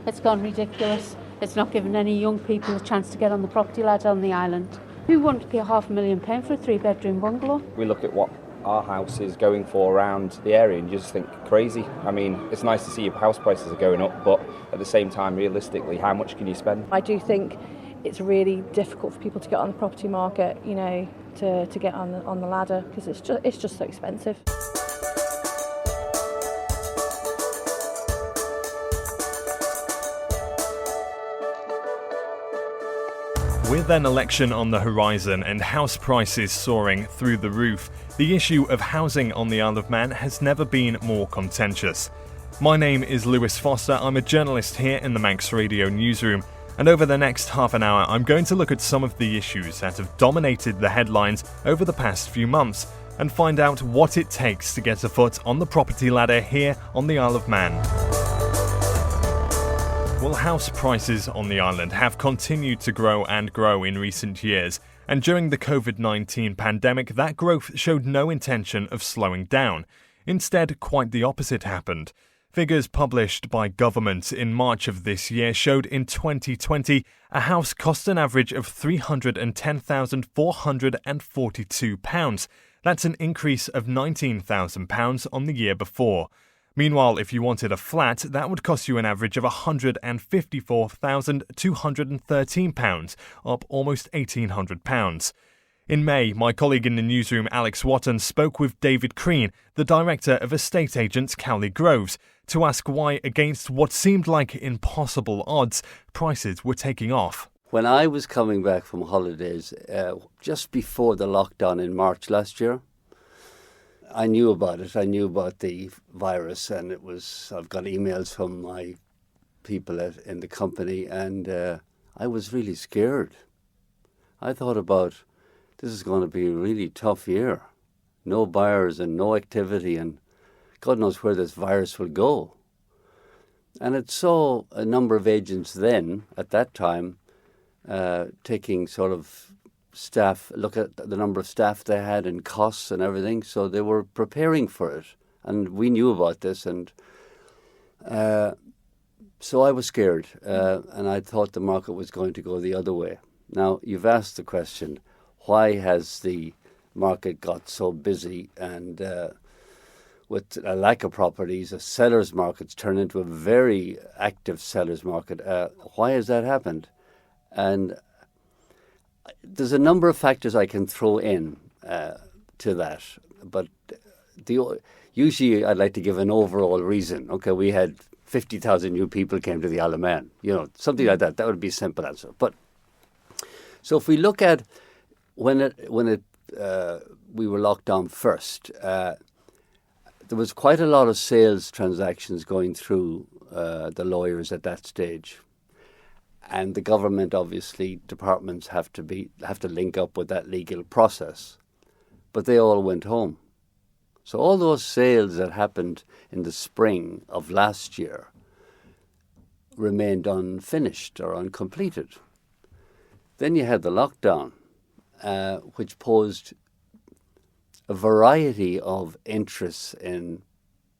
It's gone ridiculous. It's not giving any young people a chance to get on the property ladder on the island. Who wants to pay £500,000 for a 3-bedroom bungalow? We look at what our house is going for around the area and you just think crazy. I mean, it's nice to see your house prices are going up, but at the same time, realistically, how much can you spend? I do think it's really difficult for people to get on the property market, you know, to get on the ladder, because it's just so expensive. With an election on the horizon and house prices soaring through the roof, the issue of housing on the Isle of Man has never been more contentious. My name is Lewis Foster, I'm a journalist here in the Manx Radio newsroom, and over the next half an hour I'm going to look at some of the issues that have dominated the headlines over the past few months and find out what it takes to get a foot on the property ladder here on the Isle of Man. Well, house prices on the island have continued to grow and grow in recent years, and during the COVID-19 pandemic, that growth showed no intention of slowing down. Instead, quite the opposite happened. Figures published by government in March of this year showed in 2020 a house cost an average of £310,442. That's an increase of £19,000 on the year before. Meanwhile, if you wanted a flat, that would cost you an average of £154,213, up almost £1,800. In May, my colleague in the newsroom, Alex Watton, spoke with David Crean, the director of estate agents Cowley Groves, to ask why, against what seemed like impossible odds, prices were taking off. When I was coming back from holidays, just before the lockdown in March last year, I knew about it. I knew about the virus, and I've got emails from my people in the company, and I was really scared. I thought about, this is going to be a really tough year. No buyers and no activity, and God knows where this virus will go. And it saw a number of agents then, at that time, taking sort of staff, look at the number of staff they had and costs and everything, so they were preparing for it. And we knew about this, and so I was scared, and I thought the market was going to go the other way. Now, you've asked the question, why has the market got so busy, and with a lack of properties, a seller's market's turned into a very active seller's market. Why has that happened? And there's a number of factors I can throw in to that, but usually I'd like to give an overall reason. Okay, we had 50,000 new people came to the Isle of Man, something like that. That would be a simple answer. But so if we look at when we were locked down first, there was quite a lot of sales transactions going through the lawyers at that stage. And the government, obviously, departments have to link up with that legal process. But they all went home. So all those sales that happened in the spring of last year remained unfinished or uncompleted. Then you had the lockdown, which posed a variety of interests in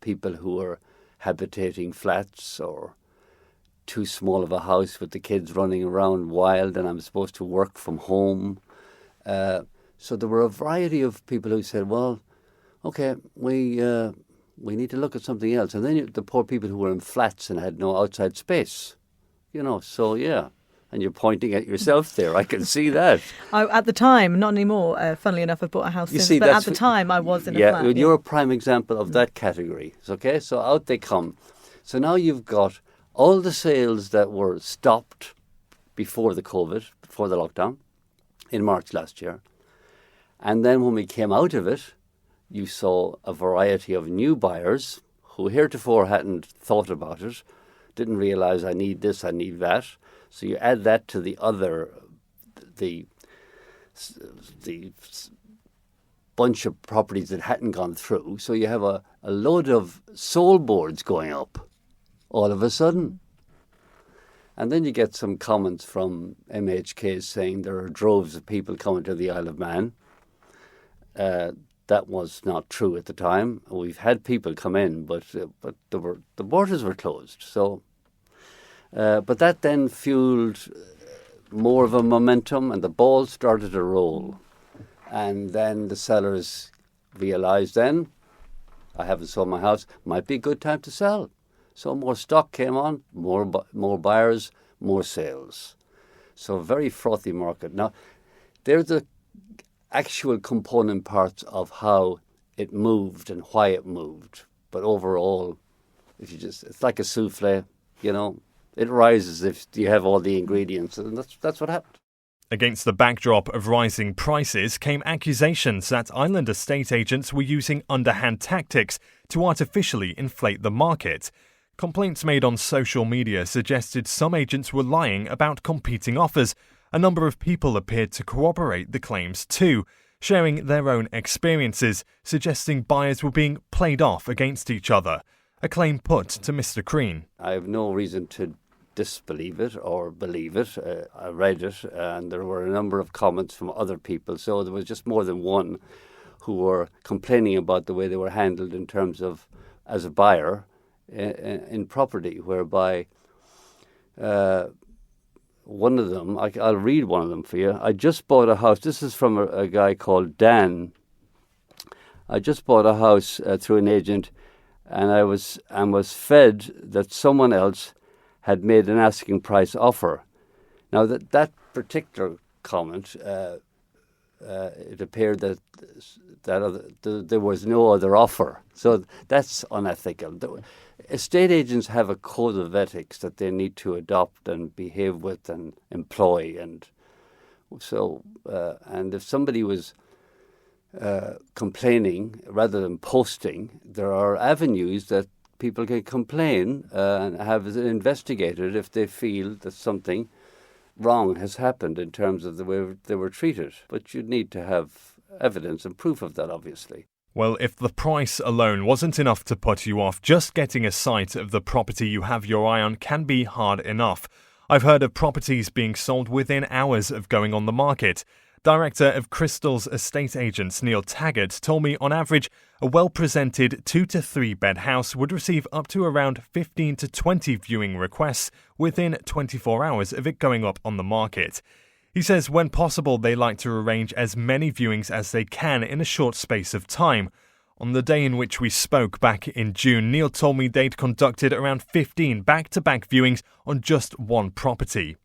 people who were habitating flats or too small of a house with the kids running around wild, and I'm supposed to work from home. So there were a variety of people who said, well, okay, we need to look at something else. And then the poor people who were in flats and had no outside space, so yeah. And you're pointing at yourself there. I can see that. At the time, not anymore. Funnily enough, I've bought a house since. But at the time, I was in a flat. Yeah, you're a prime example of that category. Okay, so out they come. So now you've got all the sales that were stopped before the lockdown, in March last year. And then when we came out of it, you saw a variety of new buyers who heretofore hadn't thought about it, didn't realize I need this, I need that. So you add that to the bunch of properties that hadn't gone through. So you have a load of sold boards going up all of a sudden. And then you get some comments from MHK saying there are droves of people coming to the Isle of Man. That was not true at the time. We've had people come in, but the borders were closed. So But that then fueled more of a momentum, and the ball started to roll. And then the sellers realised then, I haven't sold my house, might be a good time to sell. So more stock came on, more buyers, more sales. So a very frothy market. Now, they're the actual component parts of how it moved and why it moved. But overall, it's like a souffle, it rises if you have all the ingredients, and that's what happened. Against the backdrop of rising prices came accusations that island estate agents were using underhand tactics to artificially inflate the market. Complaints made on social media suggested some agents were lying about competing offers. A number of people appeared to corroborate the claims too, sharing their own experiences, suggesting buyers were being played off against each other. A claim put to Mr. Crean. I have no reason to disbelieve it or believe it. I read it, and there were a number of comments from other people, so there was just more than one who were complaining about the way they were handled in terms of as a buyer in property, whereby one of them, I'll read one of them for you. I just bought a house. This is from a guy called Dan. I just bought a house through an agent, and I was fed that someone else had made an asking price offer. Now that particular comment, it appeared that there was no other offer. So that's unethical. Estate agents have a code of ethics that they need to adopt and behave with and employ. And so, and if somebody was complaining rather than posting, there are avenues that people can complain and have it investigated if they feel that something wrong has happened in terms of the way they were treated. But you need to have evidence and proof of that, obviously. Well, if the price alone wasn't enough to put you off, just getting a sight of the property you have your eye on can be hard enough. I've heard of properties being sold within hours of going on the market. Director of Crystal's estate agents Neil Taggart told me on average a well-presented 2 to 3 bed house would receive up to around 15 to 20 viewing requests within 24 hours of it going up on the market. He says when possible they like to arrange as many viewings as they can in a short space of time. On the day in which we spoke back in June, Neil told me they'd conducted around 15 back-to-back viewings on just one property.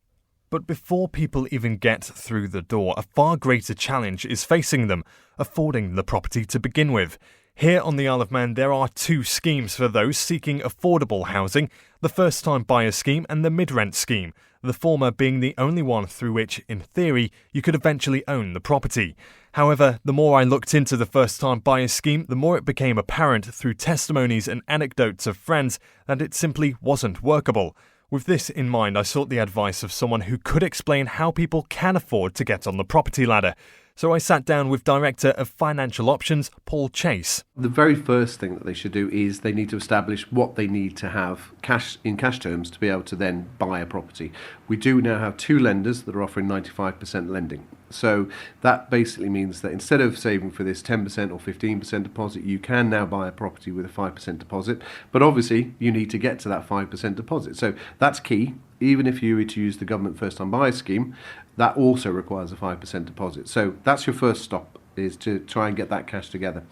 But before people even get through the door, a far greater challenge is facing them, affording the property to begin with. Here on the Isle of Man, there are 2 schemes for those seeking affordable housing, the first-time buyer scheme and the mid-rent scheme, the former being the only one through which, in theory, you could eventually own the property. However, the more I looked into the first-time buyer scheme, the more it became apparent through testimonies and anecdotes of friends that it simply wasn't workable. With this in mind, I sought the advice of someone who could explain how people can afford to get on the property ladder. So I sat down with Director of Financial Options, Paul Chase. The very first thing that they should do is they need to establish what they need to have in cash terms to be able to then buy a property. We do now have 2 lenders that are offering 95% lending. So that basically means that instead of saving for this 10% or 15% deposit, you can now buy a property with a 5% deposit. But obviously, you need to get to that 5% deposit. So that's key. Even if you were to use the government first-time buyer scheme, that also requires a 5% deposit. So that's your first stop, is to try and get that cash together.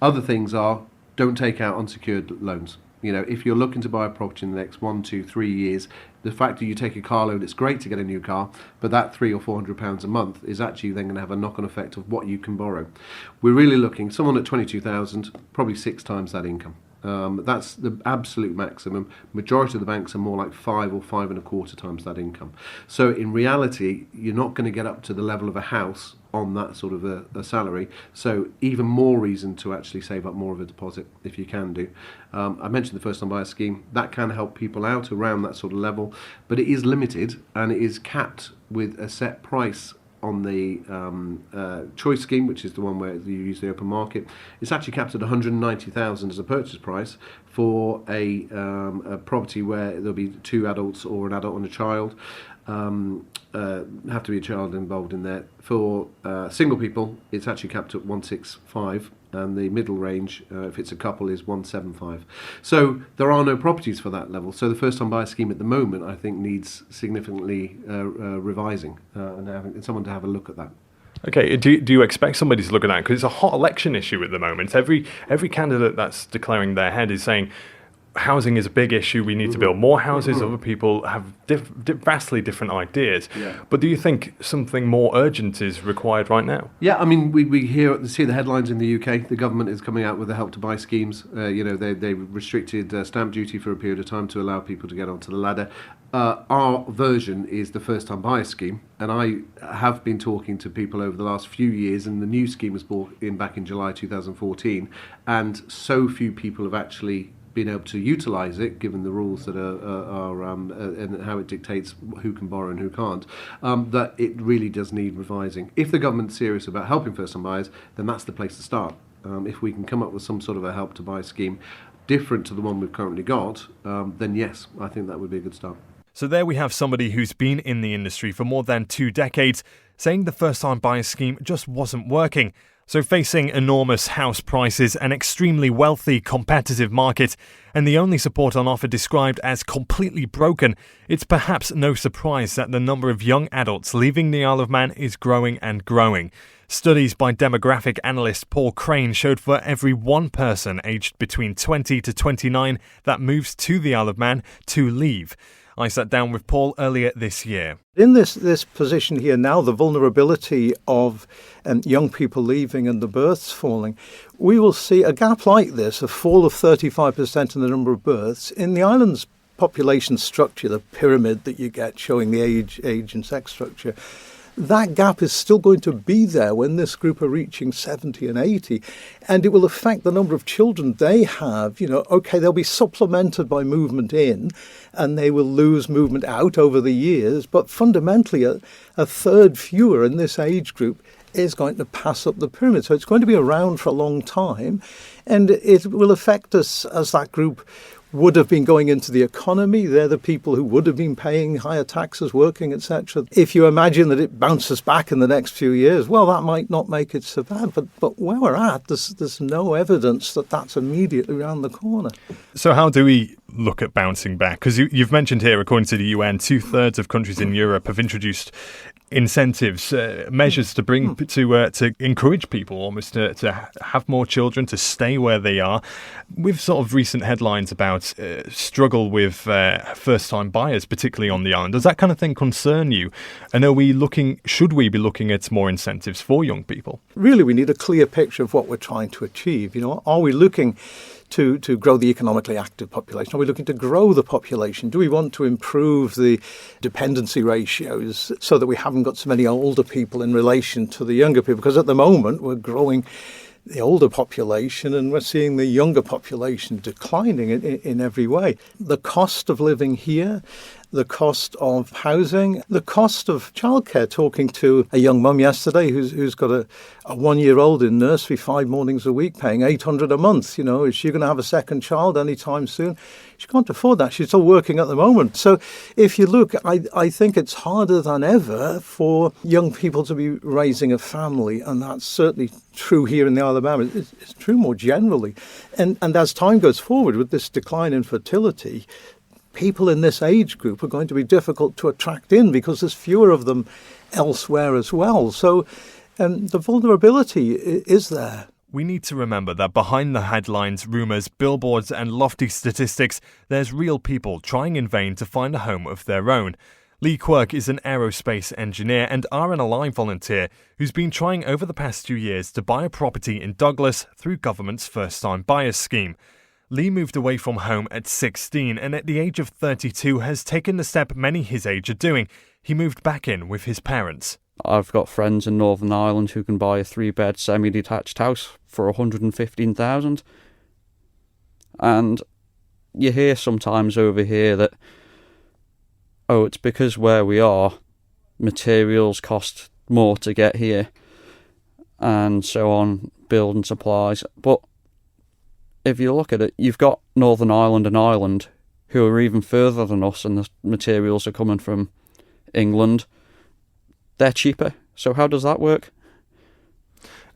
Other things are, don't take out unsecured loans. You know, if you're looking to buy a property in the next 1, 2, 3 years, the fact that you take a car loan, it's great to get a new car, but that £300 or £400 a month is actually then going to have a knock-on effect of what you can borrow. We're really looking, someone at 22,000, probably 6 times that income. That's the absolute maximum. Majority of the banks are more like 5 or 5.25 times that income. So in reality, you're not going to get up to the level of a house on that sort of a salary. So even more reason to actually save up more of a deposit if you can do. I mentioned the first time buyer scheme. That can help people out around that sort of level, but it is limited and it is capped with a set price on the choice scheme, which is the one where you use the open market. It's actually capped at 190,000 as a purchase price for a property where there'll be 2 adults or an adult and a child. Have to be a child involved in there. For single people, it's actually capped at 165, and the middle range, if it's a couple, is 175. So there are no properties for that level. So the first-time buyer scheme at the moment, I think, needs significantly revising and having someone to have a look at that. Okay, do you expect somebody to look at that? Because it's a hot election issue at the moment. Every candidate that's declaring their head is saying housing is a big issue, we need to build more houses. Other people have vastly different ideas. Yeah. But do you think something more urgent is required right now? Yeah, I mean, we see the headlines in the UK. The government is coming out with the Help to Buy schemes. They restricted stamp duty for a period of time to allow people to get onto the ladder. Our version is the first-time buyer scheme, and I have been talking to people over the last few years, and the new scheme was brought in back in July 2014, and so few people have actually been able to utilise it, given the rules that are and how it dictates who can borrow and who can't, that it really does need revising. If the government's serious about helping first-time buyers, then that's the place to start. If we can come up with some sort of a Help to Buy scheme different to the one we've currently got, then yes, I think that would be a good start. So there we have somebody who's been in the industry for more than 2 decades, saying the first-time buyer scheme just wasn't working. So facing enormous house prices, an extremely wealthy, competitive market, and the only support on offer described as completely broken, it's perhaps no surprise that the number of young adults leaving the Isle of Man is growing and growing. Studies by demographic analyst Paul Crane showed for every one person aged between 20 to 29 that moves to the Isle of Man to leave. I sat down with Paul earlier this year. In this position here now, the vulnerability of young people leaving and the births falling, we will see a gap like this, a fall of 35% in the number of births. In the island's population structure, the pyramid that you get showing the age and sex structure, that gap is still going to be there when this group are reaching 70 and 80, and it will affect the number of children they have. They'll be supplemented by movement in, and they will lose movement out over the years, but fundamentally a third fewer in this age group is going to pass up the pyramid. So it's going to be around for a long time, and it will affect us as that group would have been going into the economy. They're the people who would have been paying higher taxes, working, etc. If you imagine that it bounces back in the next few years, well, that might not make it so bad. But where we're at, there's no evidence that that's immediately around the corner. So how do we look at bouncing back? Because you've mentioned here, according to the UN, 2/3 of countries in Europe have introduced incentives, measures to bring to encourage people almost to have more children, to stay where they are. With sort of recent headlines about struggle with first-time buyers, particularly on the island, does that kind of thing concern you? And should we be looking at more incentives for young people? Really, we need a clear picture of what we're trying to achieve. Are we looking to grow the economically active population? Are we looking to grow the population? Do we want to improve the dependency ratios so that we haven't got so many older people in relation to the younger people? Because at the moment we're growing the older population and we're seeing the younger population declining in every way. The cost of living here, the cost of housing, the cost of childcare. Talking to a young mum yesterday who's got a 1-year-old in nursery 5 mornings a week, paying $800 a month. Is she going to have a second child anytime soon? She can't afford that. She's still working at the moment. So if you look, I think it's harder than ever for young people to be raising a family, and that's certainly true here in the Isle of Man. It's true more generally. And as time goes forward with this decline in fertility, people in this age group are going to be difficult to attract in because there's fewer of them elsewhere as well. So the vulnerability is there. We need to remember that behind the headlines, rumours, billboards and lofty statistics, there's real people trying in vain to find a home of their own. Lee Quirk is an aerospace engineer and RNLI volunteer who's been trying over the past 2 years to buy a property in Douglas through government's first-time buyers scheme. Lee moved away from home at 16 and at the age of 32 has taken the step many his age are doing. He moved back in with his parents. I've got friends in Northern Ireland who can buy a 3-bed semi-detached house for $115,000. And you hear sometimes over here that, it's because where we are, materials cost more to get here, and so on, building supplies. But if you look at it, you've got Northern Ireland and Ireland who are even further than us, and the materials are coming from England. They're cheaper. So how does that work?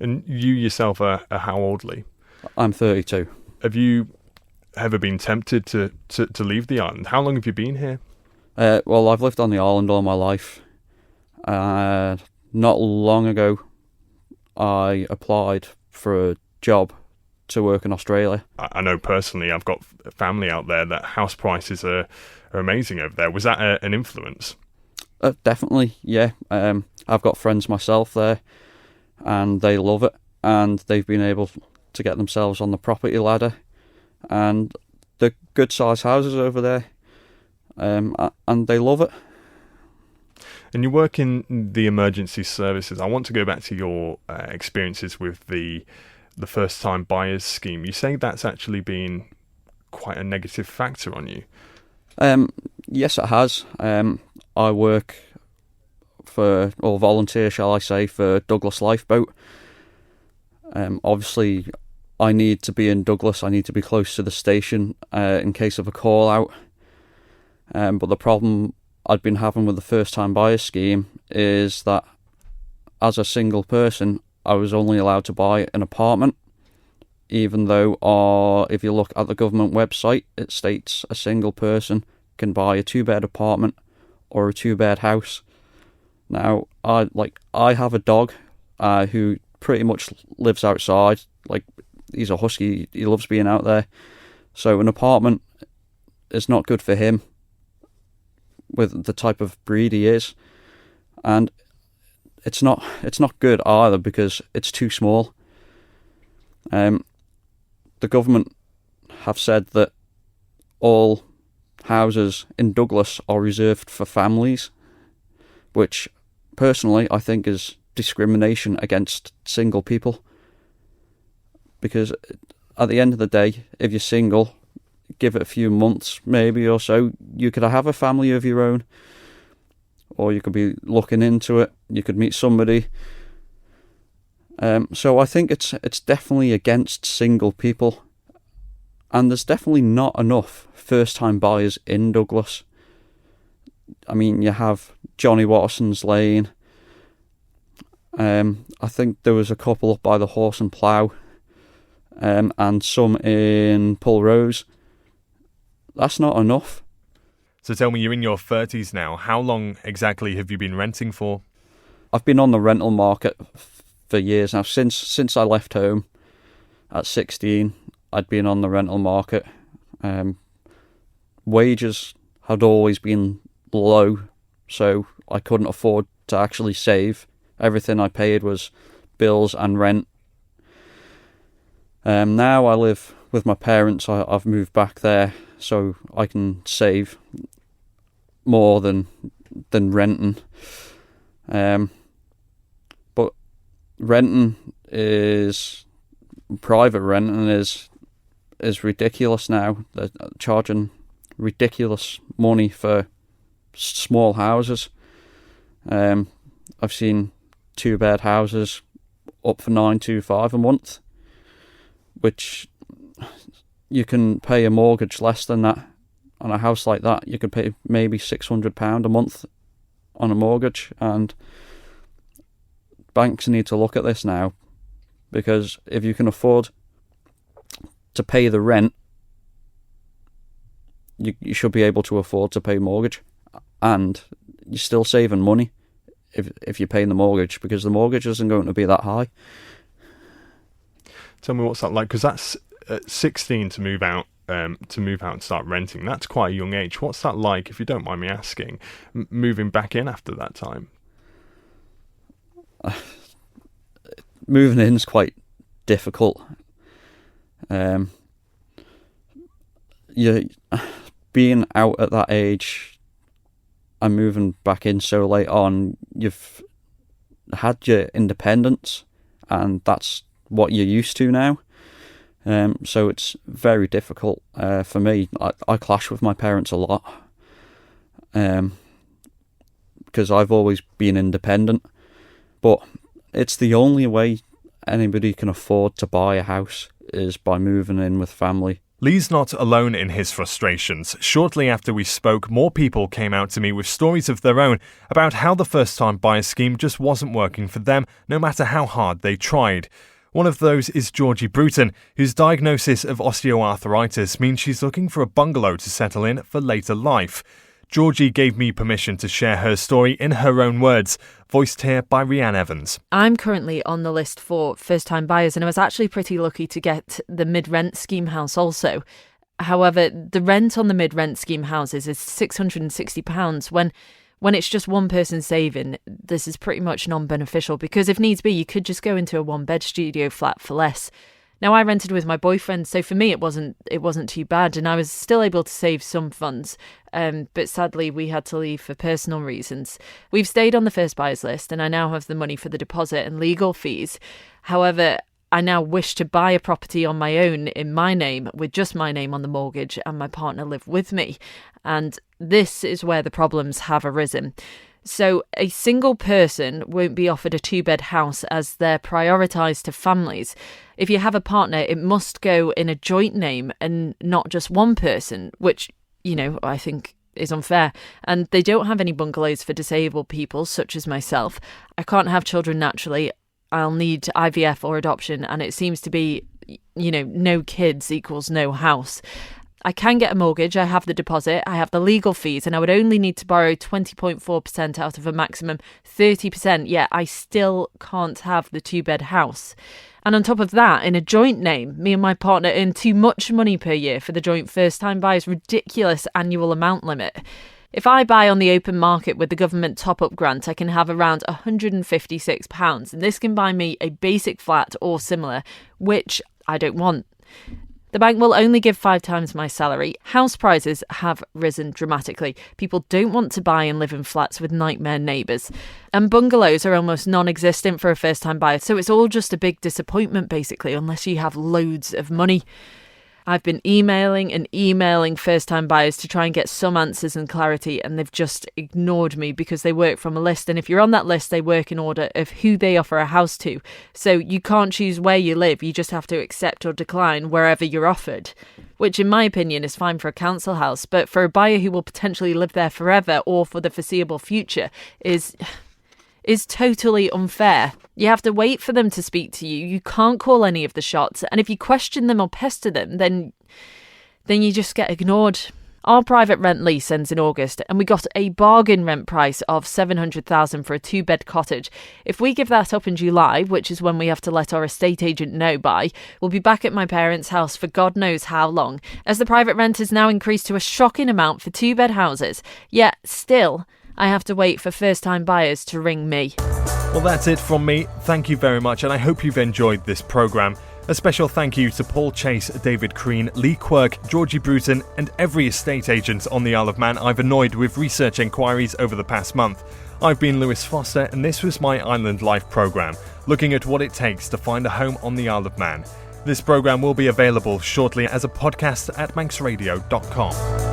And you yourself are how old, Lee? I'm 32. Have you ever been tempted to leave the island? How long have you been here? Well, I've lived on the island all my life. Not long ago, I applied for a job to work in Australia. I know personally, I've got family out there that house prices are amazing over there. Was that an influence? Definitely, yeah. I've got friends myself there, and they love it, and they've been able to get themselves on the property ladder, and they're good-sized houses over there, and they love it. And you work in the emergency services. I want to go back to your experiences with the first-time buyers scheme. You say that's actually been quite a negative factor on you. Yes, it has. I work or volunteer, shall I say, for Douglas Lifeboat. Obviously, I need to be in Douglas. I need to be close to the station in case of a call out. But the problem I'd been having with the first-time buyer scheme is that as a single person, I was only allowed to buy an apartment, even though if you look at the government website, it states a single person can buy a 2-bed apartment or a 2-bed house. Now, I have a dog who pretty much lives outside. Like, he's a husky, he loves being out there. So an apartment is not good for him with the type of breed he is. And it's not good either because it's too small. The government have said that all houses in Douglas are reserved for families, which personally I think is discrimination against single people. Because at the end of the day, if you're single, give it a few months maybe or so, you could have a family of your own, or you could be looking into it, you could meet somebody. So I think it's definitely against single people, and there's definitely not enough first-time buyers in Douglas. I mean, you have Johnny Watterson's Lane. I think there was a couple up by the Horse and Plough, and some in Pulrose. That's not enough. So tell me, you're in your 30s now. How long exactly have you been renting for? I've been on the rental market for years now. Since I left home at 16, I'd been on the rental market. Wages had always been low, so I couldn't afford to actually save. Everything I paid was bills and rent. Now I live with my parents. I've moved back there so I can save more than renting. But private renting is ridiculous now. They're charging ridiculous money for small houses. I've seen 2-bed houses up for $925 a month, which you can pay a mortgage less than that. On a house like that, you could pay maybe £600 a month on a mortgage, and banks need to look at this now, because if you can afford to pay the rent, you should be able to afford to pay mortgage, and you're still saving money if you're paying the mortgage, because the mortgage isn't going to be that high. Tell me, what's that like? Because that's 16 to move out and start renting. That's quite a young age. What's that like, if you don't mind me asking, moving back in after that time? Moving in is quite difficult. Being out at that age and moving back in so late on, you've had your independence, and that's what you're used to now. So it's very difficult for me. I clash with my parents a lot, because I've always been independent, but it's the only way anybody can afford to buy a house is by moving in with family. Lee's not alone in his frustrations. Shortly after we spoke, more people came out to me with stories of their own about how the first-time buyer scheme just wasn't working for them, no matter how hard they tried. One of those is Georgie Bruton, whose diagnosis of osteoarthritis means she's looking for a bungalow to settle in for later life. Georgie gave me permission to share her story in her own words, voiced here by Rhiann Evans. I'm currently on the list for first-time buyers, and I was actually pretty lucky to get the mid-rent scheme house also. However, the rent on the mid-rent scheme houses is £660 when it's just one person saving. This is pretty much non-beneficial because if needs be, you could just go into a one-bed studio flat for less. Now, I rented with my boyfriend, so for me it wasn't too bad, and I was still able to save some funds. But sadly, we had to leave for personal reasons. We've stayed on the first buyers list, and I now have the money for the deposit and legal fees. However, I now wish to buy a property on my own in my name, with just my name on the mortgage, and my partner live with me. And this is where the problems have arisen. So a single person won't be offered a 2-bed house as they're prioritised to families. If you have a partner, it must go in a joint name and not just one person, which, I think is unfair. And they don't have any bungalows for disabled people, such as myself. I can't have children naturally. I'll need IVF or adoption, and it seems to be, no kids equals no house. I can get a mortgage, I have the deposit, I have the legal fees, and I would only need to borrow 20.4% out of a maximum 30%, yet I still can't have the 2-bed house. And on top of that, in a joint name, me and my partner earn too much money per year for the joint first-time buyer's ridiculous annual amount limit. If I buy on the open market with the government top-up grant, I can have around £156, and this can buy me a basic flat or similar, which I don't want. The bank will only give 5 times my salary. House prices have risen dramatically. People don't want to buy and live in flats with nightmare neighbours. And bungalows are almost non-existent for a first-time buyer, so it's all just a big disappointment, basically, unless you have loads of money. I've been emailing first-time buyers to try and get some answers and clarity, and they've just ignored me because they work from a list. And if you're on that list, they work in order of who they offer a house to. So you can't choose where you live. You just have to accept or decline wherever you're offered, which in my opinion is fine for a council house. But for a buyer who will potentially live there forever or for the foreseeable future is totally unfair. You have to wait for them to speak to you. You can't call any of the shots. And if you question them or pester them, then you just get ignored. Our private rent lease ends in August, and we got a bargain rent price of $700,000 for a 2-bed cottage. If we give that up in July, which is when we have to let our estate agent know by, we'll be back at my parents' house for God knows how long, as the private rent has now increased to a shocking amount for 2-bed houses. Yet, still, I have to wait for first-time buyers to ring me. Well, that's it from me. Thank you very much, and I hope you've enjoyed this programme. A special thank you to Paul Chase, David Crean, Lee Quirk, Georgie Bruton, and every estate agent on the Isle of Man I've annoyed with research enquiries over the past month. I've been Lewis Foster, and this was my Island Life programme, looking at what it takes to find a home on the Isle of Man. This programme will be available shortly as a podcast at manxradio.com.